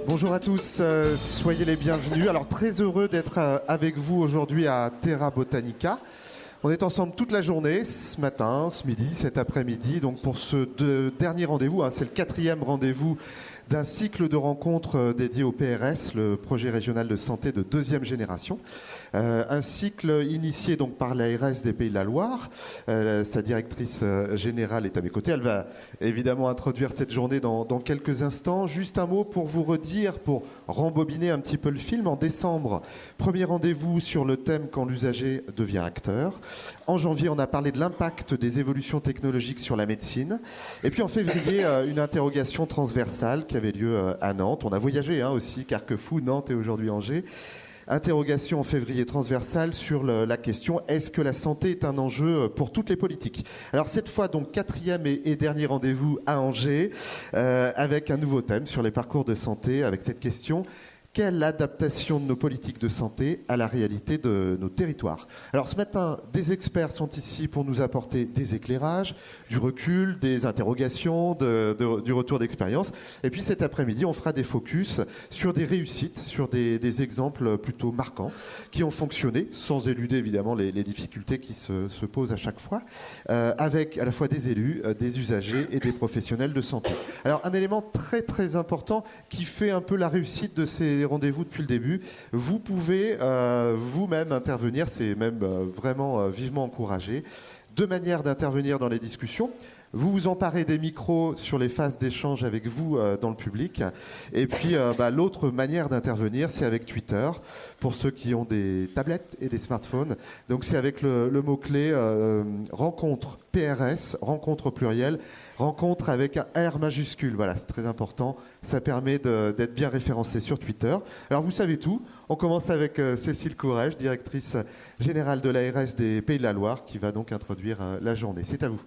Bonjour à tous, soyez les bienvenus. Alors très heureux d'être avec vous aujourd'hui à Terra Botanica. On est ensemble toute la journée, ce matin, ce midi, cet après-midi. Donc pour ce dernier rendez-vous, c'est le 4e rendez-vous d'un cycle de rencontres dédié au PRS, le projet régional de santé de 2e génération. Un cycle initié donc par l'ARS des Pays de la Loire. Sa directrice générale est à mes côtés. Elle va évidemment introduire cette journée dans quelques instants. Juste un mot pour vous redire, pour rembobiner un petit peu le film. En décembre, premier rendez-vous sur le thème quand l'usager devient acteur. En janvier, on a parlé de l'impact des évolutions technologiques sur la médecine. Et puis en février, une interrogation transversale qui avait lieu à Nantes. On a voyagé aussi, Carquefou, Nantes et aujourd'hui Angers. Interrogation en février transversale sur la question « Est-ce que la santé est un enjeu pour toutes les politiques ?» Alors cette fois, donc 4e et dernier rendez-vous à Angers, avec un nouveau thème sur les parcours de santé, avec cette question « Quelle adaptation de nos politiques de santé à la réalité de nos territoires ?» Alors ce matin, des experts sont ici pour nous apporter des éclairages, du recul, des interrogations, du retour d'expérience. Et puis cet après-midi, on fera des focus sur des réussites, sur des exemples plutôt marquants qui ont fonctionné, sans éluder évidemment les difficultés qui se posent à chaque fois, avec à la fois des élus, des usagers et des professionnels de santé. Alors un élément très très important qui fait un peu la réussite de ces rendez-vous depuis le début, vous pouvez vous-même intervenir, c'est même vraiment vivement encouragé. Deux manières d'intervenir dans les discussions. Vous vous emparez des micros sur les phases d'échange avec vous dans le public. Et puis l'autre manière d'intervenir, c'est avec Twitter, pour ceux qui ont des tablettes et des smartphones. Donc c'est avec le mot-clé rencontre PRS, rencontre au pluriel, rencontre avec un R majuscule. Voilà, c'est très important. Ça permet d'être bien référencé sur Twitter. Alors vous savez tout. On commence avec Cécile Courrèges, directrice générale de l'ARS des Pays de la Loire, qui va donc introduire la journée. C'est à vous.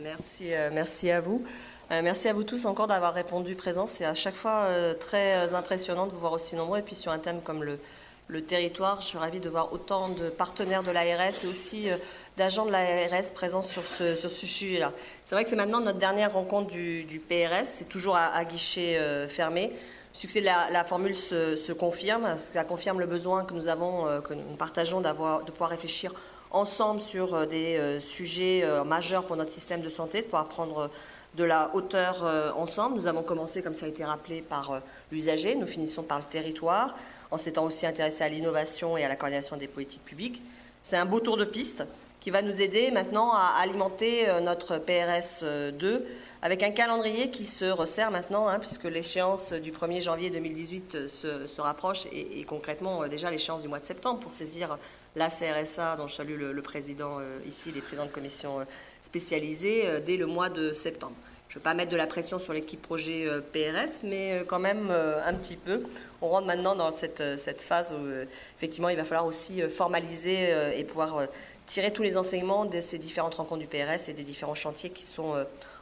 Merci à vous. Merci à vous tous encore d'avoir répondu présent. C'est à chaque fois très impressionnant de vous voir aussi nombreux. Et puis sur un thème comme le territoire, je suis ravie de voir autant de partenaires de l'ARS et aussi d'agents de l'ARS présents sur ce sujet-là. C'est vrai que c'est maintenant notre dernière rencontre du PRS. C'est toujours à guichet fermé. Le succès de la formule se confirme. Ça confirme le besoin que nous avons, que nous partageons de pouvoir réfléchir ensemble sur des sujets majeurs pour notre système de santé, de pouvoir prendre de la hauteur ensemble. Nous avons commencé, comme ça a été rappelé, par l'usager. Nous finissons par le territoire, en s'étant aussi intéressés à l'innovation et à la coordination des politiques publiques. C'est un beau tour de piste qui va nous aider maintenant à alimenter notre PRS 2 avec un calendrier qui se resserre maintenant, puisque l'échéance du 1er janvier 2018 se rapproche et concrètement déjà l'échéance du mois de septembre pour saisir la CRSA, dont je salue le président ici, les présidents de commission spécialisés, dès le mois de septembre. Je ne veux pas mettre de la pression sur l'équipe projet PRS, mais quand même un petit peu. On rentre maintenant dans cette phase où effectivement il va falloir aussi formaliser et pouvoir tirer tous les enseignements de ces différentes rencontres du PRS et des différents chantiers qui sont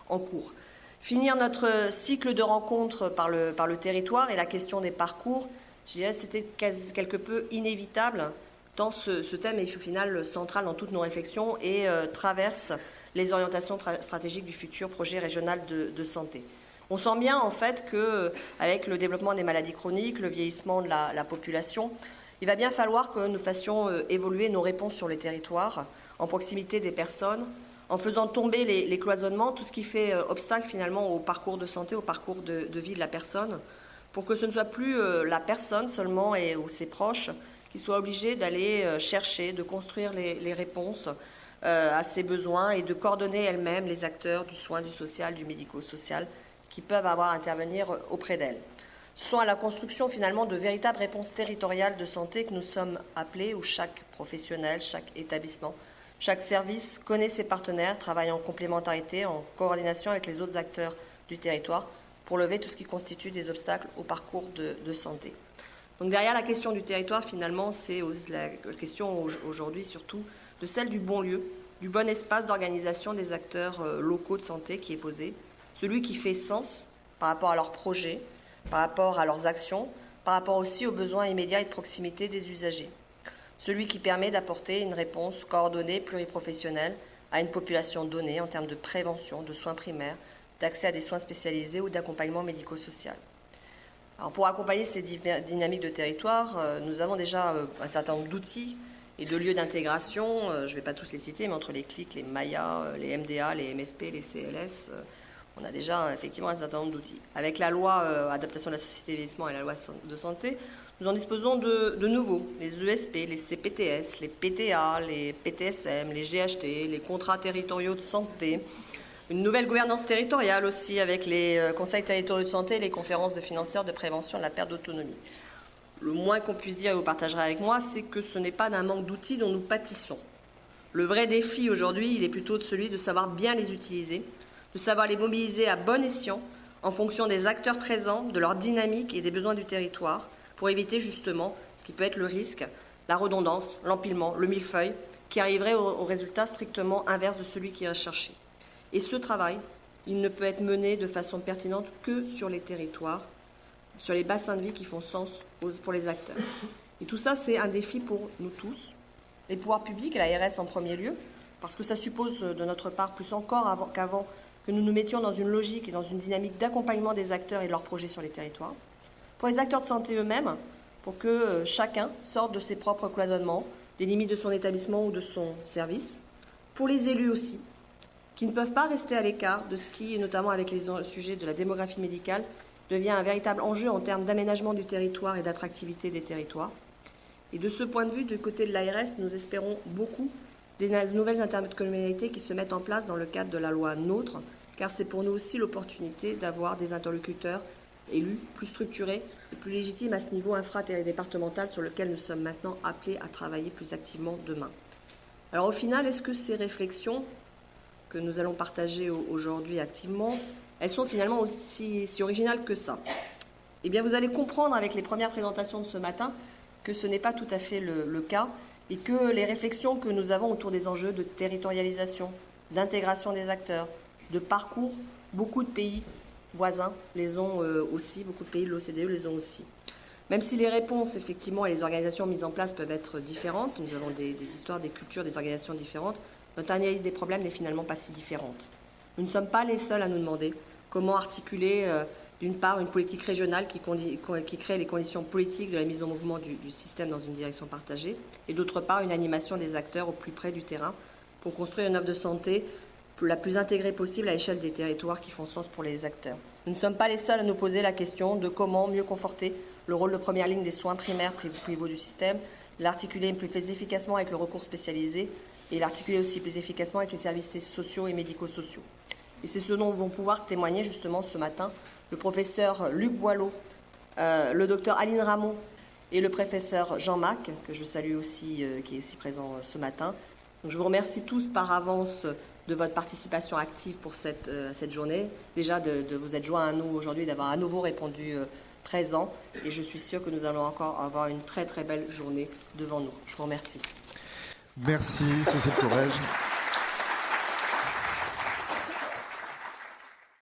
en cours. Finir notre cycle de rencontres par le territoire et la question des parcours, je dirais c'était quelque peu inévitable, tant ce thème est au final central dans toutes nos réflexions et traverse les orientations stratégiques du futur projet régional de santé. On sent bien en fait qu'avec le développement des maladies chroniques, le vieillissement de la population, il va bien falloir que nous fassions évoluer nos réponses sur les territoires, en proximité des personnes, en faisant tomber les cloisonnements, tout ce qui fait obstacle finalement au parcours de santé, au parcours de vie de la personne, pour que ce ne soit plus la personne seulement ou ses proches qui soient obligés d'aller chercher, de construire les réponses à ses besoins et de coordonner elles-mêmes les acteurs du soin, du social, du médico-social qui peuvent avoir à intervenir auprès d'elles. Ce sont à la construction finalement de véritables réponses territoriales de santé que nous sommes appelés, où chaque professionnel, chaque établissement, chaque service connaît ses partenaires, travaille en complémentarité, en coordination avec les autres acteurs du territoire pour lever tout ce qui constitue des obstacles au parcours de santé. Donc derrière la question du territoire, finalement, c'est la question aujourd'hui surtout de celle du bon lieu, du bon espace d'organisation des acteurs locaux de santé qui est posée. celui qui fait sens par rapport à leurs projets, par rapport à leurs actions, par rapport aussi aux besoins immédiats et de proximité des usagers. Celui qui permet d'apporter une réponse coordonnée, pluriprofessionnelle à une population donnée en termes de prévention, de soins primaires, d'accès à des soins spécialisés ou d'accompagnement médico-social. Alors pour accompagner ces dynamiques de territoire, nous avons déjà un certain nombre d'outils et de lieux d'intégration. Je ne vais pas tous les citer, mais entre les CLIC, les MAIA, les MDA, les MSP, les CLS, on a déjà effectivement un certain nombre d'outils. Avec la loi adaptation de la société et vieillissement et la loi de santé, nous en disposons de nouveaux, les ESP, les CPTS, les PTA, les PTSM, les GHT, les contrats territoriaux de santé, une nouvelle gouvernance territoriale aussi avec les conseils territoriaux de santé et les conférences de financeurs de prévention de la perte d'autonomie. Le moins qu'on puisse dire, et vous partagerez avec moi, c'est que ce n'est pas d'un manque d'outils dont nous pâtissons. Le vrai défi aujourd'hui, il est plutôt celui de savoir bien les utiliser, de savoir les mobiliser à bon escient en fonction des acteurs présents, de leur dynamique et des besoins du territoire, pour éviter justement ce qui peut être le risque, la redondance, l'empilement, le millefeuille, qui arriverait au résultat strictement inverse de celui qui est recherché. Et ce travail, il ne peut être mené de façon pertinente que sur les territoires, sur les bassins de vie qui font sens pour les acteurs. Et tout ça, c'est un défi pour nous tous, les pouvoirs publics et l'ARS en premier lieu, parce que ça suppose de notre part, plus encore qu'avant, que nous nous mettions dans une logique et dans une dynamique d'accompagnement des acteurs et de leurs projets sur les territoires. Pour les acteurs de santé eux-mêmes, pour que chacun sorte de ses propres cloisonnements, des limites de son établissement ou de son service. Pour les élus aussi, qui ne peuvent pas rester à l'écart de ce qui, notamment avec les sujets de la démographie médicale, devient un véritable enjeu en termes d'aménagement du territoire et d'attractivité des territoires. Et de ce point de vue, du côté de l'ARS, nous espérons beaucoup des nouvelles intercommunalités qui se mettent en place dans le cadre de la loi NOTRe, car c'est pour nous aussi l'opportunité d'avoir des interlocuteurs élus plus structurés et plus légitimes à ce niveau infra-départemental sur lequel nous sommes maintenant appelés à travailler plus activement demain. Alors au final, est-ce que ces réflexions que nous allons partager aujourd'hui activement, elles sont finalement aussi si originales que ça? Eh bien, vous allez comprendre avec les premières présentations de ce matin que ce n'est pas tout à fait le cas et que les réflexions que nous avons autour des enjeux de territorialisation, d'intégration des acteurs, de parcours, beaucoup de pays voisins les ont aussi, beaucoup de pays de l'OCDE les ont aussi. Même si les réponses, effectivement, et les organisations mises en place peuvent être différentes, nous avons des histoires, des cultures, des organisations différentes, notre analyse des problèmes n'est finalement pas si différente. Nous ne sommes pas les seuls à nous demander comment articuler, d'une part, une politique régionale qui crée les conditions politiques de la mise en mouvement du système dans une direction partagée, et d'autre part, une animation des acteurs au plus près du terrain pour construire une offre de santé la plus intégrée possible à l'échelle des territoires qui font sens pour les acteurs. Nous ne sommes pas les seuls à nous poser la question de comment mieux conforter le rôle de première ligne des soins primaires pivot du système, l'articuler plus efficacement avec le recours spécialisé et l'articuler aussi plus efficacement avec les services sociaux et médico-sociaux. Et c'est ce dont vont pouvoir témoigner justement ce matin le professeur Luc Boileau, le docteur Aline Ramon et le professeur Jean Mac, que je salue aussi, qui est aussi présent ce matin. Donc, je vous remercie tous par avance de votre participation active pour cette journée. Déjà de vous être joints à nous aujourd'hui, d'avoir à nouveau répondu présent. Et je suis sûre que nous allons encore avoir une très très belle journée devant nous. Je vous remercie. Merci Cécile Corrège.